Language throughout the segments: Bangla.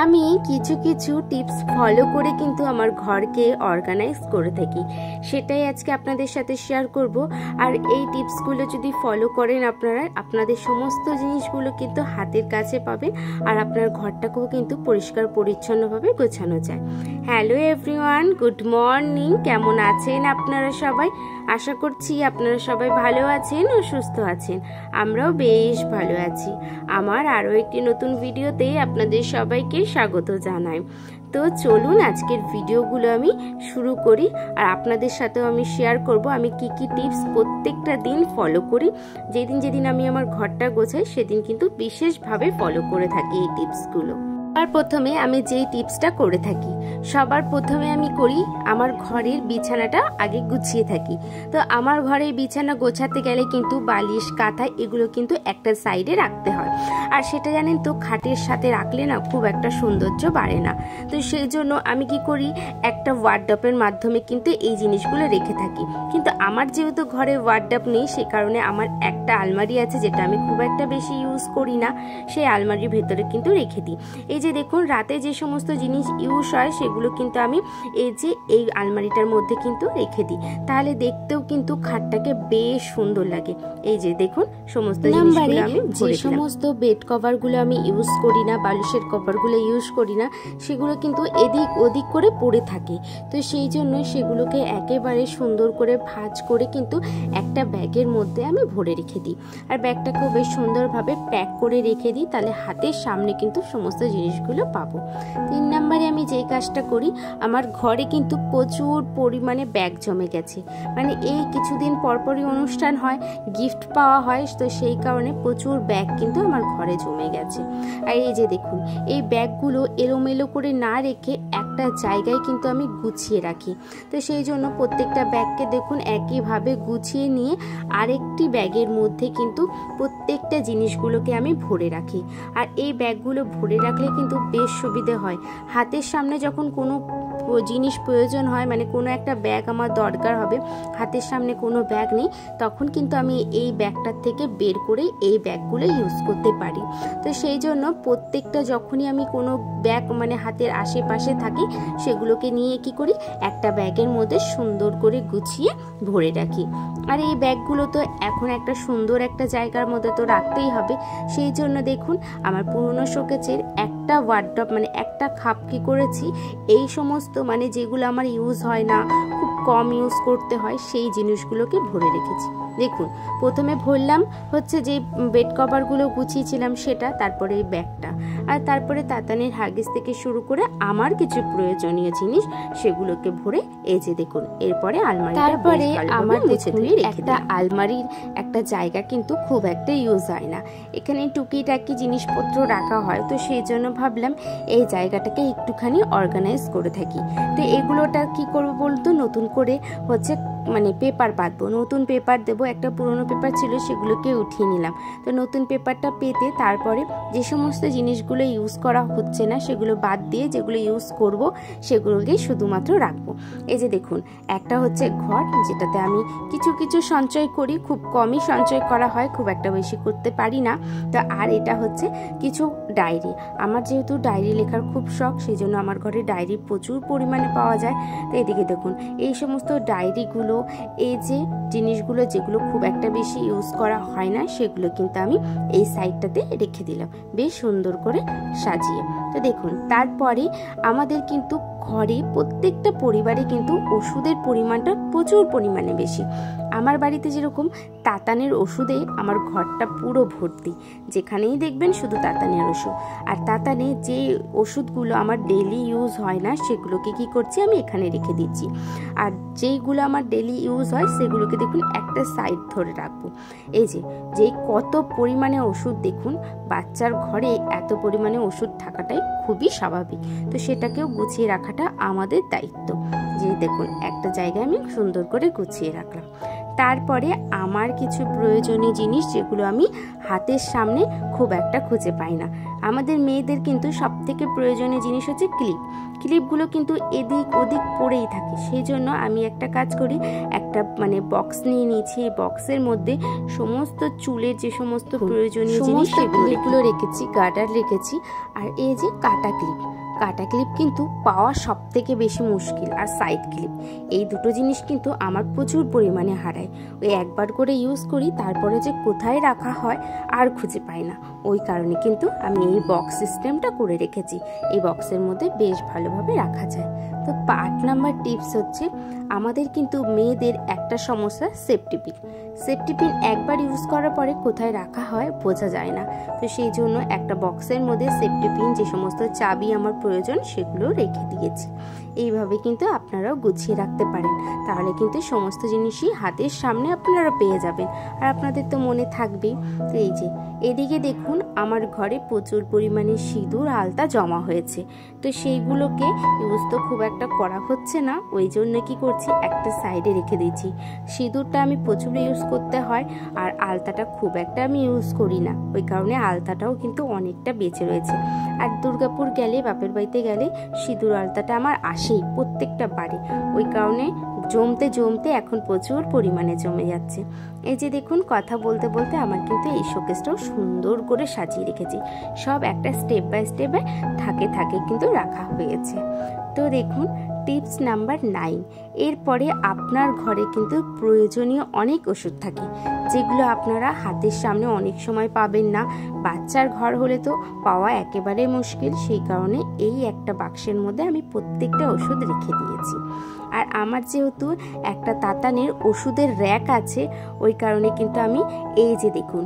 আমি কিছু কিছু টিপস ফলো করে কিন্তু আমার ঘরকে অর্গানাইজ করে থাকি, সেটাই আজকে আপনাদের সাথে শেয়ার করব। আর এই টিপসগুলো যদি ফলো করেন আপনারা, আপনাদের সমস্ত জিনিসগুলো কিন্তু হাতের কাছে পাবেন আর আপনার ঘরটাকেও কিন্তু পরিষ্কার পরিচ্ছন্নভাবে গোছানো যায়। Hello everyone, good morning. কেমন আছেন আপনারা সবাই? আশা করছি আপনারা সবাই ভালো আছেন ও সুস্থ আছেন। আমরাও বেশ ভালো আছি। আমার আরও একটি নতুন ভিডিওতে আপনাদের সবাইকে স্বাগত জানাই। তো চলুন আজকের ভিডিওগুলো আমি শুরু করি, আর আপনাদের সাথেও আমি শেয়ার করব আমি কি কি টিপস প্রত্যেকটা দিন ফলো করি। যেদিন যেদিন আমি আমার ঘরটা গোছাই সেদিন কিন্তু বিশেষভাবে ফলো করে থাকি এই টিপসগুলো। আর প্রথমে আমি যেই টিপসটা করে থাকি, সবার প্রথমে আমি করি আমার ঘরের বিছানাটা আগে গুছিয়ে থাকি। তো আমার ঘরের বিছানা গোছাতে গেলে কিন্তু বালিশ, কাঁথা এগুলো কিন্তু একটা সাইডে রাখতে হয়। আর সেটা জানেন তো, খাটের সাথে রাখলে না খুব একটা সৌন্দর্য বাড়ে না। তো সেই জন্য আমি কি করি, একটা ওয়ার্ডরোবের মাধ্যমে কিন্তু এই জিনিসগুলো রেখে থাকি। কিন্তু আমার যেহেতু ঘরে ওয়ার্ডরোব নেই, সে কারণে আমার একটা আলমারি আছে যেটা আমি খুব একটা বেশি ইউজ করি না, সেই আলমারির ভেতরে কিন্তু রেখে দিই। এই যে দেখুন, রাতে যে সমস্ত জিনিস ইউজ হয় সেগুলো কিন্তু আমি এই আলমারিটার মধ্যে কিন্তু রেখে দিই, তাহলে দেখতেও কিন্তু খাটটাকে বেশ সুন্দর লাগে। এই যে দেখুন, সমস্ত জিনিসগুলো আমি যে সমস্ত বেড কভারগুলো আমি ইউজ করি না, বালিশের কভারগুলো ইউজ করি না, সেগুলো কিন্তু এদিক ওদিক করে পড়ে থাকে। তো সেই জন্য সেগুলোকে একেবারে সুন্দর করে ভাঁজ করে কিন্তু একটা ব্যাগের মধ্যে আমি ভরে রেখে দিই। আর ব্যাগটাকেও বেশ সুন্দরভাবে প্যাক করে রেখে দিই, তাহলে হাতের সামনে কিন্তু সমস্ত জিনিসগুলো পাবো। 3 নম্বরে আমি যেই কাজটা করি, আমার ঘরে কিন্তু প্রচুর পরিমাণে ব্যাগ জমে গেছে। মানে এই কিছুদিন পরপরই অনুষ্ঠান হয়, গিফট পাওয়া হয়, তো সেই কারণে প্রচুর ব্যাগ কিন্তু আমার ঘরে জমে গেছে। আর এই যে দেখুন, এই ব্যাগগুলো এলোমেলো করে না রেখে একটা জায়গায় কিন্তু আমি গুছিয়ে রাখি। তো সেই জন্য প্রত্যেকটা ব্যাগকে দেখুন একইভাবে গুছিয়ে নিয়ে আরেকটি ব্যাগের মধ্যে কিন্তু প্রত্যেকটা জিনিসগুলোকে আমি ভরে রাখি। আর এই ব্যাগগুলো ভরে রাখলে কিন্তু বেশ সুবিধে হয়। হাতের সামনে যখন কোনো জিনিস প্রয়োজন হয়, মানে কোনো একটা ব্যাগ আমার দরকার হবে, হাতের সামনে কোনো ব্যাগ নেই, তখন কিন্তু আমি এই ব্যাগটার থেকে বের করে এই ব্যাগগুলো ইউজ করতে পারি। তো সেই জন্য প্রত্যেকটা যখনই আমি কোনো ব্যাগ মানে হাতের আশেপাশে থাকি, সেগুলোকে নিয়ে কি করি, একটা ব্যাগের মধ্যে সুন্দর করে গুছিয়ে ভরে রাখি। আর এই ব্যাগগুলো তো এখন একটা সুন্দর একটা জায়গার মধ্যে তো রাখতেই হবে। সেই জন্য দেখুন, আমার পুরনো শোকেজের একটা ওয়ার্ডরোব মানে একটা খাপ কি করেছি, এই সমস্ত মানে যেগুলো আমার ইউজ হয় না, খুব কম ইউজ করতে হয়, সেই জিনিসগুলোকে ভরে রেখেছি। দেখুন, প্রথমে ভরলাম হচ্ছে যে বেড কভারগুলো গুছিয়েছিলাম সেটা, তারপরে এই ব্যাগটা, আর তারপরে তাতানের হাগিস থেকে শুরু করে আমার কিছু প্রয়োজনীয় জিনিস সেগুলোকে ভরে এই যে দেখুন, এরপরে আলমারি, তারপরে আমার একটা আলমারির একটা জায়গা কিন্তু খুব একটা ইউজ হয় না, এখানে টুকিটাকি জিনিসপত্র রাখা হয়। তো সেই জন্য ভাবলাম এই জায়গাটাকে একটুখানি অর্গানাইজ করে থাকি। তো এগুলোটা কি করবো বলতো, নতুন করে হচ্ছে মানে পেপার পাতবো, নতুন পেপার দেবো। একটা পুরনো পেপার ছিল সেগুলোকে উঠিয়ে নিলাম। তো নতুন পেপারটা পেতে তারপরে যে সমস্ত জিনিসগুলো ইউজ করা হচ্ছে না সেগুলো বাদ দিয়ে যেগুলো ইউজ করব সেগুলোকেই শুধুমাত্র রাখবো। এই যে দেখুন, একটা হচ্ছে ঘর, যেটাতে আমি কিছু কিছু সঞ্চয় করি, খুব কমই সঞ্চয় করা হয়, খুব একটা বেশি করতে পারি না। তো আর এটা হচ্ছে কিছু ডায়েরি। আমার যেহেতু ডায়েরি লেখার খুব শখ, সেই জন্য আমার ঘরে ডায়েরি প্রচুর পরিমাণে পাওয়া যায়। তো এদিকে দেখুন, এই সমস্ত ডায়েরিগুলো, এই যে জিনিসগুলো যেগুলো খুব একটা বেশি ইউজ করা হয় না, সেগুলো কিন্তু আমি এই সাইডটাতে রেখে দিলাম বেশ সুন্দর করে সাজিয়ে। তো দেখুন, তারপরে আমাদের কিন্তু ঘরে প্রত্যেকটা পরিবারে কিন্তু ওষুধের পরিমাণটা প্রচুর পরিমাণে বেশি। আমার বাড়িতে যেরকম তাতানের ওষুধে আমার ঘরটা পুরো ভর্তি, যেখানেই দেখবেন শুধু তাতানের ওষুধ। আর তাতানে যে ওষুধগুলো আমার ডেলি ইউজ হয় না সেগুলোকে কি করছি, আমি এখানে রেখে দিচ্ছি। আর যেইগুলো আমার ডেলি ইউজ হয় সেগুলোকে দেখুন একটা সাইড ধরে রাখবো। এই যে কত পরিমাণে ওষুধ, দেখুন বাচ্চার ঘরে এত পরিমাণে ওষুধ থাকাটাই খুবই স্বাভাবিক। তো সেটাকেও গুছিয়ে রাখাটা আমাদের দায়িত্ব। যে দেখুন, একটা জায়গায় আমি সুন্দর করে গুছিয়ে রাখলাম। তারপরে আমার কিছু প্রয়োজনীয় জিনিস যেগুলো আমি হাতের সামনে খুব একটা খুঁজে পাই না। আমাদের মেয়েদের কিন্তু সবথেকে প্রয়োজনীয় জিনিস হচ্ছে ক্লিপগুলো কিন্তু এদিক ওদিক পড়েই থাকে। সেই জন্য আমি একটা কাজ করি, একটা বক্স নিয়ে নিয়েছি। এই বক্সের মধ্যে সমস্ত চুলের যে সমস্ত প্রয়োজনীয় জিনিস সেগুলো রেখেছি, গার্ডার রেখেছি। আর এই যে কাটা ক্লিপ কিন্তু পাওয়া সব থেকে বেশি মুশকিল। আর সাইড ক্লিপ, এই দুটো জিনিস কিন্তু আমার প্রচুর পরিমাণে হারায়। ওই একবার করে ইউজ করি, তারপরে যে কোথায় রাখা হয় আর খুঁজে পাই না। ওই কারণে কিন্তু আমি এই বক্স সিস্টেমটা করে রেখেছি। এই বক্সের মধ্যে বেশ ভালোভাবে রাখা যায়। তো 8 নাম্বার টিপস হচ্ছে, আমাদের কিন্তু মেয়েদের একটা সমস্যা সেফটি পিন একবার ইউজ করার পরে কোথায় রাখা হয় বোঝা যায় না। তো সেই জন্য একটা বক্সের মধ্যে সেফটি পিন, যে সমস্ত চাবি আমার প্রয়োজন সেগুলো রেখে দিয়েছি। এইভাবে কিন্তু আপনারাও গুছিয়ে রাখতে পারেন, তাহলে কিন্তু সমস্ত জিনিসই হাতের সামনে আপনারা পেয়ে যাবেন। আর আপনাদের তো মনে থাকবেই। তো এই যে এদিকে দেখুন, আমার ঘরে প্রচুর পরিমাণে সিঁদুর আলতা জমা হয়েছে। তো সেইগুলোকে ইউজ তো খুব একটা করা হচ্ছে না, ওই জন্য কি করছি, একটা সাইডে রেখে দিয়েছি। সিঁদুরটা আমি প্রচুর ইউজ করতে হয়, আর আলতাটা খুব একটা আমি ইউজ করি না, ওই কারণে আলতাটাও কিন্তু অনেকটা বেঁচে রয়েছে। আর দুর্গাপুর গেলে, বাপের বাড়িতে গেলে সিঁদুর আলতাটা আমার আসেই প্রত্যেকটা বাড়ি, ওই কারণে জমতে এখন প্রচুর পরিমাণে জমে যাচ্ছে। এই যে দেখুন, কথা বলতে বলতে আমার কিন্তু এই শোকেসটাও সুন্দর করে সাজিয়ে রেখেছি। সব একটা স্টেপ বাই স্টেপে থাকে কিন্তু রাখা হয়েছে। তো দেখুন, টিপস নাম্বার 9। এরপরে আপনার ঘরে কিন্তু প্রয়োজনীয় অনেক ওষুধ থাকে, যেগুলো আপনারা হাতের সামনে অনেক সময় পাবেন না। বাচ্চার ঘর হলে তো পাওয়া একেবারে মুশকিল, সেই কারণে এই একটা বাক্সের মধ্যে আমি প্রত্যেকটা ওষুধ রেখে দিয়েছি। আর আমার যেহেতু একটা তাতানের ওষুধের র্যাক আছে, ওই কারণে কিন্তু আমি এই যে দেখুন,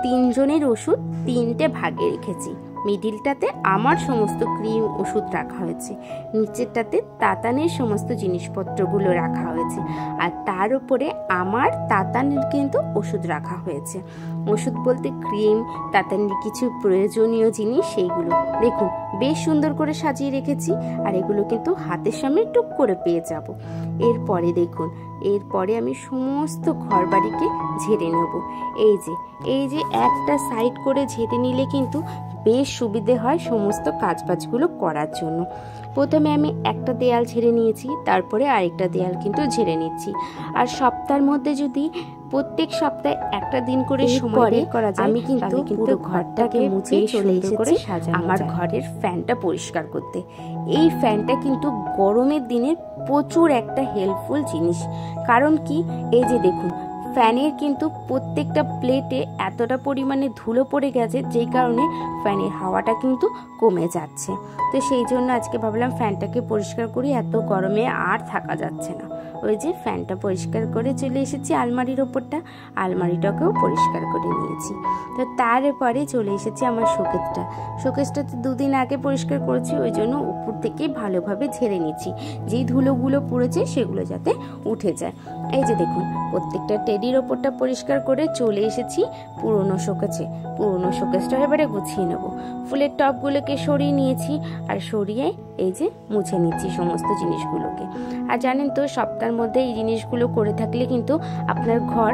3 জনের ওষুধ 3টে ভাগে রেখেছি। মিডিলটাতে আমার সমস্ত ক্রিম ওষুধ রাখা হয়েছে, নিচেরটাতে তাতানের সমস্ত জিনিসপত্রগুলো রাখা হয়েছে, আর তার উপরে আমার তাতানের কিন্তু ওষুধ রাখা হয়েছে। ওষুধ বলতে ক্রিম, তাতানের কিছু প্রয়োজনীয় জিনিস, সেইগুলো দেখুন বেশ সুন্দর করে সাজিয়ে রেখেছি। আর এগুলো কিন্তু হাতের সামনে টুক করে পেয়ে যাব। এরপরে আমি সমস্ত ঘর বাড়িকে ঝেড়ে নেব। এই যে একটা সাইড করে ঝেড়ে নিলে কিন্তু বেশ সুবিধে হয় সমস্ত কাজবাজগুলো করার জন্য। প্রথমে আমি একটা দেয়াল ঝেড়ে নিয়েছি, তারপরে আরেকটা দেয়াল কিন্তু ঝেড়ে নিচ্ছি। আর সপ্তাহের মধ্যে যদি প্রত্যেক সপ্তাহে একটা দিন করে সময় বের করা যায়, আমি কিন্তু পুরো ঘরটাকে মুছে চলে এসেছি আমার ঘরের ফ্যানটা পরিষ্কার করতে। এই ফ্যানটা কিন্তু গরমের দিনে প্রচুর একটা হেল্পফুল জিনিস। কারণ কি, এই যে দেখুন, ফ্যানের কিন্তু প্রত্যেকটা প্লেটে এতটা পরিমাণে ধুলো পড়ে গেছে, যেই কারণে ফ্যানের হাওয়াটা কিন্তু কমে যাচ্ছে। তো সেই জন্য আজকে ভাবলাম ফ্যানটাকে পরিষ্কার করি, এত গরমে আর থাকা যাচ্ছে না। ওই যে ফ্যানটা পরিষ্কার করে চলে এসেছি আলমারির ওপরটা, আলমারিটাকেও পরিষ্কার করে নিয়েছি। তো তারপরে চলে এসেছি আমার শোকেসটাতে 2 দিন আগে পরিষ্কার করেছি, ওই জন্য উপর থেকেই ভালোভাবে ঝেড়ে নিচ্ছি, যেই ধুলোগুলো পড়েছে সেগুলো যাতে উঠে যায়। এই যে দেখুন, প্রত্যেকটা টেডির ওপরটা পরিষ্কার করে চলে এসেছি পুরনো শোকেসটা এবারে গুছিয়ে নেব। ফুলের টপগুলোকে সরিয়ে নিয়েছি, আর সরিয়ে এই যে মুছে নিচ্ছি সমস্ত জিনিসগুলোকে। আর জানেন তো, সপ্তাহের মধ্যে এই জিনিসগুলো করে থাকলে কিন্তু আপনার ঘর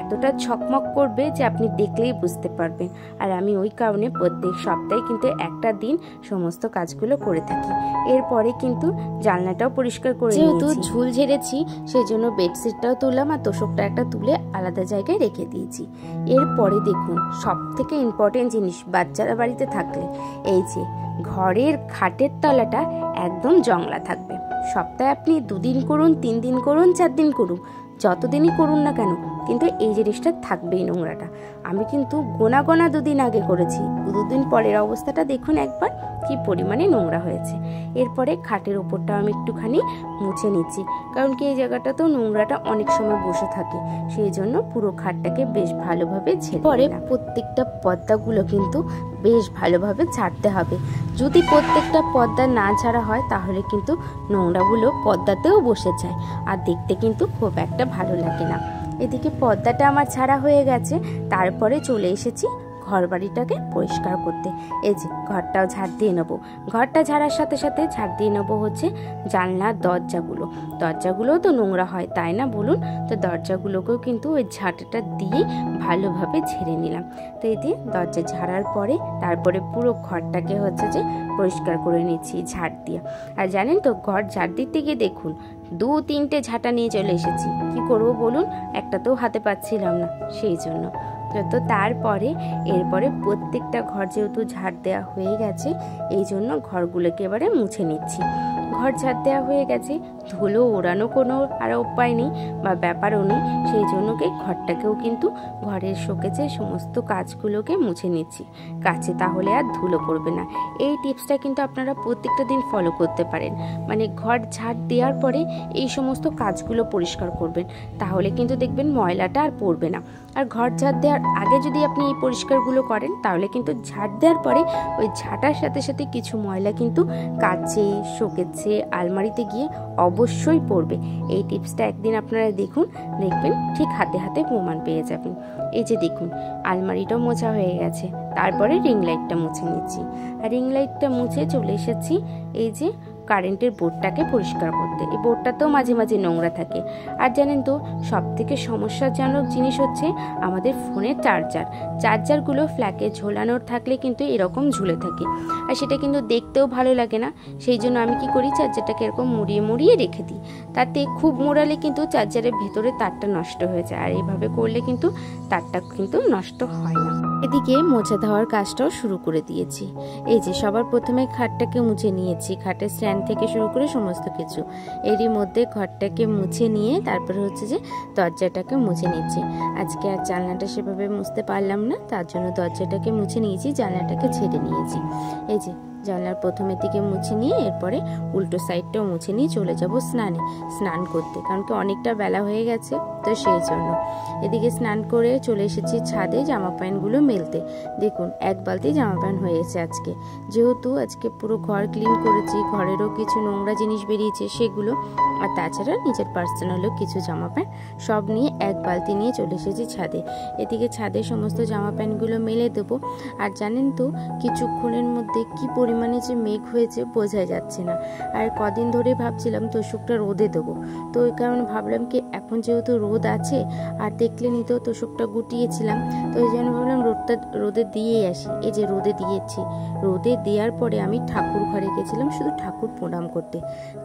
এতটা ঝকমক করবে যে আপনি দেখলেই বুঝতে পারবেন। আর আমি ওই কারণে প্রত্যেক সপ্তাহে কিন্তু একটা দিন সমস্ত কাজগুলো করে থাকি। এরপরে কিন্তু জানলাটাও পরিষ্কার করে নিয়েছি। যেহেতু ঝুল ঝেড়েছি, সেই জন্য বেডশিটটাও তুললাম, আর তোষকটা একটা তুলে আলাদা জায়গায় রেখে দিয়েছি। এরপরে দেখুন, সব থেকে ইম্পর্টেন্ট জিনিস বাচ্চারা বাড়িতে থাকলে, এই যে ঘরের খাটের তলাটা একদম জংলা থাকবে। সপ্তাহে আপনি 2 দিন করুন, 3 দিন করুন, 4 দিন করুন, যতদিনই করুন না কেন, কিন্তু এই জিনিসটা থাকবেই নোংরাটা। আমি কিন্তু গোনা 2 দিন আগে করেছি, 2 দিন পরের অবস্থাটা দেখুন একবার কি পরিমাণে নোংরা হয়েছে। এরপরে খাটের ওপরটা আমি একটুখানি মুছে নিচ্ছি, কারণ কি এই জায়গাটা তো নোংরাটা অনেক সময় বসে থাকে, সেই জন্য পুরো খাটটাকে বেশ ভালোভাবে ঝেড়ে পরে প্রত্যেকটা পর্দাগুলো কিন্তু বেশ ভালোভাবে ছাড়তে হবে। যদি প্রত্যেকটা পর্দা না ছাড়া হয়, তাহলে কিন্তু নোংরাগুলো পর্দাতেও বসে যায়, আর দেখতে কিন্তু খুব একটা ভালো লাগে না। এদিকে পর্দাটা আমার ছাড়া হয়ে গেছে, তারপরে চলে এসেছি ঘর বাড়িটাকে পরিষ্কার করতে। এই যে ঘরটাও ঝাড় দিয়ে নেবো। ঘরটা ঝাড়ার সাথে সাথে ঝাড় দিয়ে নেবো হচ্ছে জানলার দরজাগুলোও তো নোংরা হয়, তাই না বলুন? তো দরজাগুলোকেও কিন্তু ওই ঝাঁটাটা দিয়ে ভালোভাবে ঝেড়ে নিলাম। তো এই দিয়ে দরজা ঝাড়ার পরে তারপরে পুরো ঘরটাকে হচ্ছে যে পরিষ্কার করে নিচ্ছি ঝাড় দিয়ে। আর জানেন তো, ঘর ঝাড় দিতে গিয়ে দেখুন 2-3টে ঝাঁটা নিয়ে চলে এসেছি। কি করব বলুন, একটা তো হাতে পাচ্ছিলাম না, সেই জন্য। তো তারপরে এরপরে প্রত্যেকটা ঘর যেহেতু ঝাড় দেওয়া হয়ে গেছে, এই জন্য ঘরগুলোকে এবারে মুছে নিচ্ছি। ঘর ঝাড় দেওয়া হয়ে গেছে, ধুলো ওড়ানো কোনো আর উপায় নেই বা ব্যাপারও নেই, সেই জন্যকে ঘরটাকেও কিন্তু ঘরের শোকেজে সমস্ত কাজগুলোকে মুছে নিচ্ছি। কাছে তাহলে আর ধুলো পড়বে না। এই টিপসটা কিন্তু আপনারা প্রত্যেকটা দিন ফলো করতে পারেন। মানে ঘর ঝাড় দেওয়ার পরে এই সমস্ত কাজগুলো পরিষ্কার করবেন, তাহলে কিন্তু দেখবেন ময়লাটা আর পড়বে না। আর ঘর ঝাড় দেওয়ার আগে যদি আপনি এই পরিষ্কারগুলো করেন, তাহলে কিন্তু ঝাড় দেওয়ার পরে ওই ঝাঁটার সাথে সাথে কিছু ময়লা কিন্তু কাচে, শোকেজে, আলমারিতে গিয়ে অবশ্যই পড়বে। এই টিপসটা একদিন আপনারা দেখবেন ঠিক হাতে হাতে প্রমাণ পেয়ে যাবেন। এই যে দেখুন, আলমারিটাও মোছা হয়ে গেছে। তারপরে রিং লাইটটা মুছে নিচ্ছি। আর রিং লাইটটা মুছে চলে এসেছি এই যে কারেন্টের বোর্ডটাকে পরিষ্কার করতে। এই বোর্ডটাতেও মাঝে মাঝে নোংরা থাকে। আর জানেন তো, সব থেকে সমস্যাজনক জিনিস হচ্ছে আমাদের ফোনের চার্জারগুলো ফ্ল্যাগে ঝোলানোর থাকলে কিন্তু এরকম ঝুলে থাকে, আর সেটা কিন্তু দেখতেও ভালো লাগে না। সেই জন্য আমি কি করি, চার্জারটাকে এরকম মুড়িয়ে রেখে দিই। তাতে খুব মোড়ালে কিন্তু চার্জারের ভেতরে তারটা নষ্ট হয়ে যায়, আর এইভাবে করলে কিন্তু তারটা কিন্তু নষ্ট হয় না। এদিকে মোছা দেওয়ার কাজটাও শুরু করে দিয়েছি। এই যে সবার প্রথমে খাটটাকে মুছে নিয়েছি, খাটের স্ট্যান্ড থেকে শুরু করে সমস্ত কিছু। এরই মধ্যে ঘরটাকে মুছে নিয়ে তারপরে হচ্ছে যে দরজাটাকে মুছে নিচ্ছি। আজকে আর জানলাটা সেভাবে মুছতে পারলাম না, তার জন্য দরজাটাকে মুছে নিয়েছি, জানলাটাকে ছেড়ে নিয়েছি। এই যে জানলার প্রথমের দিকে মুছে নিয়ে এরপরে উল্টো সাইডটাও মুছে নিয়ে চলে যাব স্নান করতে, কারণ কি অনেকটা বেলা হয়ে গেছে, তো সেই জন্য। এদিকে স্নান করে চলে এসেছি ছাদে জামা প্যান্টগুলো মেলতে। দেখুন, 1 বালতি জামা প্যান্ট হয়েছে আজকে। যেহেতু আজকে পুরো ঘর ক্লিন করেছি, ঘরেরও কিছু নোংরা জিনিস বেরিয়েছে সেগুলো, আর তাছাড়া নিজের পার্সোনালও কিছু জামা প্যান্ট, সব নিয়ে 1 বালতি নিয়ে চলে এসেছি ছাদে। এদিকে ছাদে সমস্ত জামা প্যান্টগুলো মেলে দেবো। আর জানেন তো, কিছুক্ষণের মধ্যে কি পরিমাণে যে মেঘ হয়েছে বোঝাই যাচ্ছে না। আর কদিন ধরে ভাবছিলাম তোষকটা রোদে দেবো, তো ওই কারণে ভাবলাম কি এখন যেহেতু রোদ আছে, আর দেখলেনি তো তোষকটা গুটিয়েছিলাম, তো ওই জন্য ভাবলাম রোদে দিয়েই আসি। এই যে রোদে দিয়েছি। রোদে দেওয়ার পরে আমি ঠাকুর ঘরে গেছিলাম শুধু ঠাকুর প্রণাম করতে।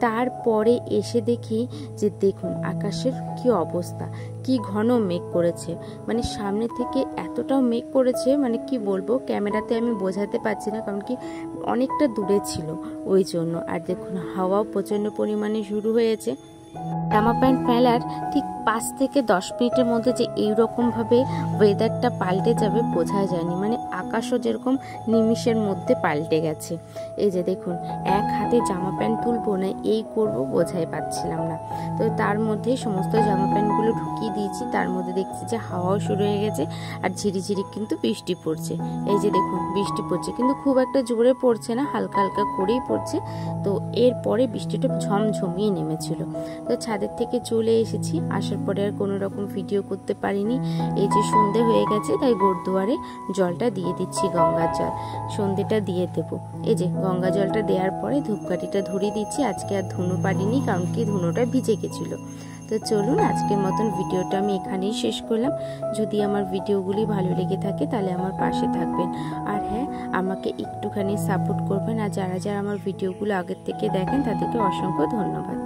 তারপরে এসে দেখি যে দেখুন আকাশের কি অবস্থা, কি ঘন মেঘ করেছে। মানে সামনে থেকে এতটাও মেঘ করেছে, মানে কি বলবো, ক্যামেরাতে আমি বোঝাতে পারছি না, কারণ কি অনেকটা দূরে ছিল ওই জন্য। আর দেখুন হাওয়াও প্রচন্ড পরিমাণে শুরু হয়েছে। জামা প্যান্ট মেলার ঠিক 5 থেকে 10 মিনিটের মধ্যে যে এইরকমভাবে ওয়েদারটা পাল্টে যাবে বোঝা যায়নি। মানে আকাশও যেরকম নিমিষের মধ্যে পাল্টে গেছে। এই যে দেখুন, এক হাতে জামা প্যান্ট তুলবো না এই করব বোঝাই পাচ্ছিলাম না। তো তার মধ্যে সমস্ত জামা প্যান্টগুলো ঢুকিয়ে দিয়েছি। তার মধ্যে দেখছি যে হাওয়াও শুরু হয়ে গেছে, আর ঝিরিঝিরি কিন্তু বৃষ্টি পড়ছে। এই যে দেখুন বৃষ্টি পড়ছে, কিন্তু খুব একটা জোরে পড়ছে না, হালকা হালকা করেই পড়ছে। তো এরপরে বৃষ্টিটা ঝমঝমিয়ে নেমেছিল। তো ছাদের থেকে চলে এসেছি, আসার পরে আর কোনো রকম ভিডিও করতে পারিনি। এই যে সন্ধে হয়ে গেছে, তাই গোরদুয়ারে জলটা দিয়ে দিচ্ছি, গঙ্গার জল। সন্ধেটা দিয়ে দেবো। এই যে গঙ্গা জলটা দেওয়ার পরে ধূপকাঠিটা ধরিয়ে দিচ্ছি। আজকে আর ধুনো পারিনি, কারণ কি ধুনোটা ভিজে গেছিলো। তো চলুন, আজকের মতন ভিডিওটা আমি এখানেই শেষ করলাম। যদি আমার ভিডিওগুলি ভালো লেগে থাকে তাহলে আমার পাশে থাকবেন, আর হ্যাঁ, আমাকে একটুখানি সাপোর্ট করবেন। আর যারা যারা আমার ভিডিওগুলো আগের থেকে দেখেন তাদেরকে অসংখ্য ধন্যবাদ।